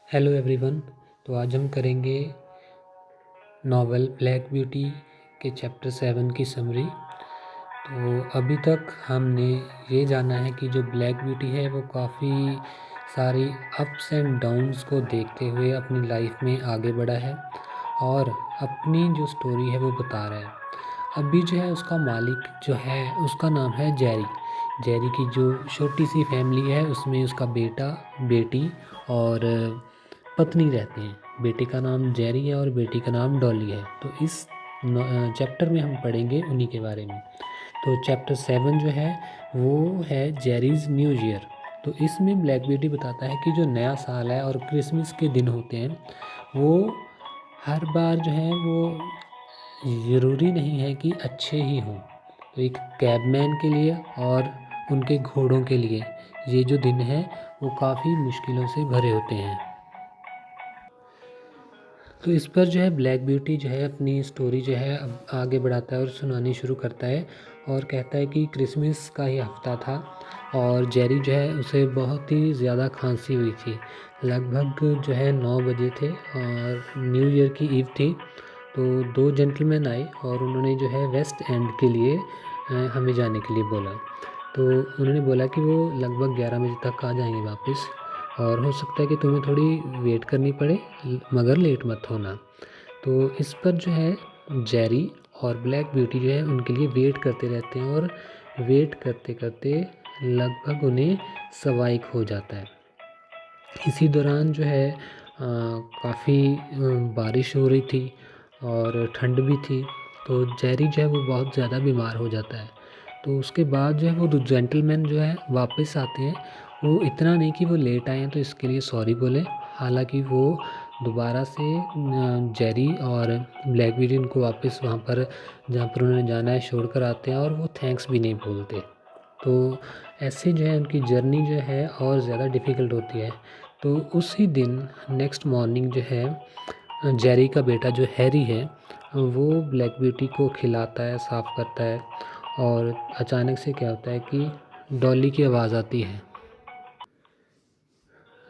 Hello everyone. तो आज हम करेंगे नॉवेल ब्लैक ब्यूटी के चैप्टर 7 की समरी। तो अभी तक हमने ये जाना है कि जो ब्लैक ब्यूटी है वो काफ़ी सारी अप्स एंड डाउन्स को देखते हुए अपनी लाइफ में आगे बढ़ा है और अपनी जो स्टोरी है वो बता रहा है। अभी जो है उसका मालिक जो है उसका नाम है जेरी। जेरी की जो छोटी सी फैमिली है उसमें उसका बेटा, बेटी और पत्नी रहते हैं। बेटे का नाम जेरी है और बेटी का नाम डॉली है। तो इस चैप्टर में हम पढ़ेंगे उन्हीं के बारे में। तो चैप्टर 7 जो है वो है जेरीज न्यू ईयर। तो इसमें ब्लैक ब्यूटी बताता है कि जो नया साल है और क्रिसमस के दिन होते हैं वो हर बार जो है वो ज़रूरी नहीं है कि अच्छे ही हों। तो एक कैबमैन के लिए और उनके घोड़ों के लिए ये जो दिन है वो काफ़ी मुश्किलों से भरे होते हैं। तो इस पर जो है ब्लैक ब्यूटी जो है अपनी स्टोरी जो है अब आगे बढ़ाता है और सुनानी शुरू करता है और कहता है कि क्रिसमस का ही हफ्ता था और जेरी जो है उसे बहुत ही ज़्यादा खांसी हुई थी। लगभग जो है 9 बजे थे और न्यू ईयर की ईव थी। तो दो जेंटलमैन आए और उन्होंने जो है वेस्ट एंड के लिए हमें जाने के लिए बोला। तो उन्होंने बोला कि वो लगभग 11 बजे तक आ जाएंगे वापस और हो सकता है कि तुम्हें थोड़ी वेट करनी पड़े मगर लेट मत होना। तो इस पर जो है जेरी और ब्लैक ब्यूटी जो है उनके लिए वेट करते रहते हैं और वेट करते करते लगभग उन्हें 1:15 हो जाता है। इसी दौरान जो है काफ़ी बारिश हो रही थी और ठंड भी थी। तो जेरी जो है वो बहुत ज़्यादा बीमार हो जाता है। तो उसके बाद जो है वो दो जेंटलमैन जो है वापस आते हैं। वो इतना नहीं कि वो लेट आए हैं तो इसके लिए सॉरी बोले। हालांकि वो दोबारा से जेरी और ब्लैक ब्यूटी उनको वापस वहाँ पर जहाँ पर उन्होंने जाना है छोड़ कर आते हैं और वो थैंक्स भी नहीं बोलते। तो ऐसे जो है उनकी जर्नी जो है और ज़्यादा डिफ़िकल्ट होती है। तो उसी दिन नेक्स्ट मॉर्निंग जो है जेरी का बेटा जो हैरी है वो ब्लैक ब्यूटी को खिलाता है, साफ़ करता है और अचानक से क्या होता है कि डॉली की आवाज़ आती है।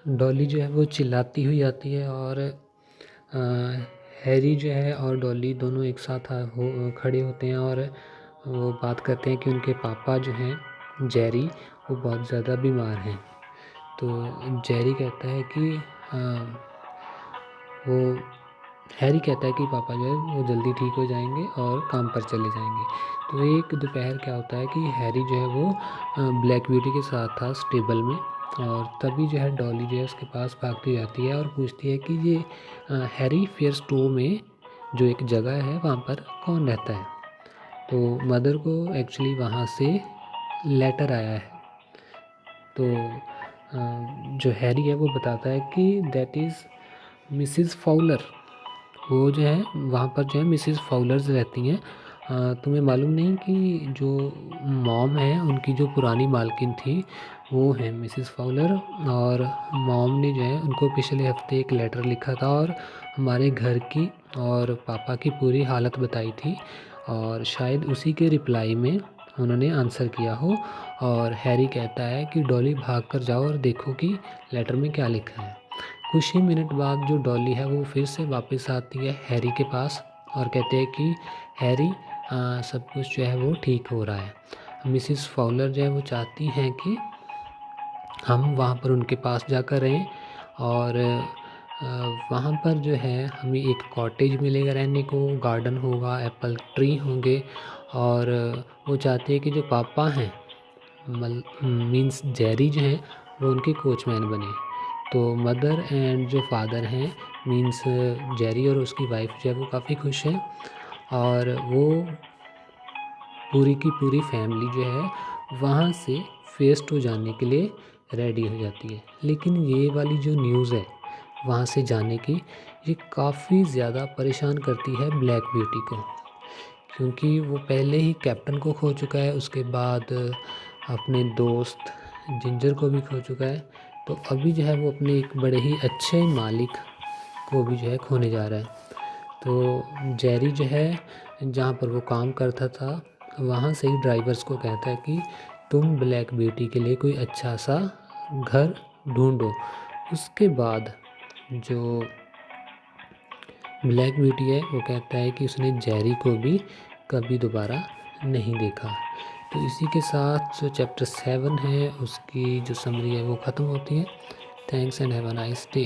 डॉली जो है वो चिल्लाती हुई आती है और हैरी जो है और डॉली दोनों एक साथ खड़े होते हैं और वो बात करते हैं कि उनके पापा जो हैं जेरी वो बहुत ज़्यादा बीमार हैं। तो जेरी कहता है कि वो हैरी कहता है कि पापा जो है वो जल्दी ठीक हो जाएंगे और काम पर चले जाएंगे। तो एक दोपहर क्या होता है कि हैरी जो है वो ब्लैक ब्यूटी के साथ था स्टेबल में और तभी जो है डॉली जो है उसके पास भागती जाती है और पूछती है कि ये हैरी फेयरस्टो में जो एक जगह है वहाँ पर कौन रहता है। तो मदर को एक्चुअली वहाँ से लेटर आया है। तो जो हैरी है वो बताता है कि दैट इज़ मिसिज़ फाउलर। वो जो है वहाँ पर जो है मिसिज़ फाउलर्स रहती हैं। तुम्हें मालूम नहीं कि जो मॉम है उनकी जो पुरानी मालकिन थी वो है मिसिज़ फाउलर। और मॉम ने जो है उनको पिछले हफ्ते एक लेटर लिखा था और हमारे घर की और पापा की पूरी हालत बताई थी और शायद उसी के रिप्लाई में उन्होंने आंसर किया हो। और हैरी कहता है कि डॉली भाग कर जाओ और देखो कि लेटर में क्या लिखा है। कुछ ही मिनट बाद जो डॉली है वो फिर से वापस आती है हैरी के पास और कहते हैं कि हैरी सब कुछ जो है वो ठीक हो रहा है। मिसिज़ फाउलर जो है वो चाहती हैं कि हम वहाँ पर उनके पास जाकर रहें और वहाँ पर जो है हमें एक कॉटेज मिलेगा रहने को, गार्डन होगा, एप्पल ट्री होंगे और वो चाहते हैं कि जो पापा हैं मीन्स जेरी जो हैं वो उनके कोचमैन बने। तो मदर एंड जो फादर हैं मीन्स जेरी और उसकी वाइफ जो है वो काफ़ी खुश हैं और वो पूरी की पूरी फैमिली जो है वहाँ से फेयरस्टो जाने के लिए रेडी हो जाती है। लेकिन ये वाली जो न्यूज़ है वहाँ से जाने की ये काफ़ी ज़्यादा परेशान करती है ब्लैक ब्यूटी को, क्योंकि वो पहले ही कैप्टन को खो चुका है, उसके बाद अपने दोस्त जिंजर को भी खो चुका है। तो अभी जो है वो अपने एक बड़े ही अच्छे मालिक को भी जो है खोने जा रहा है। तो जेरी जो है जहाँ पर वो काम करता था वहाँ से ही ड्राइवर्स को कहता है कि तुम ब्लैक ब्यूटी के लिए कोई अच्छा सा घर ढूंढो। उसके बाद जो ब्लैक ब्यूटी है वो कहता है कि उसने जेरी को भी कभी दोबारा नहीं देखा। तो इसी के साथ जो चैप्टर 7 है उसकी जो समरी है वो ख़त्म होती है। Thanks and have a nice day.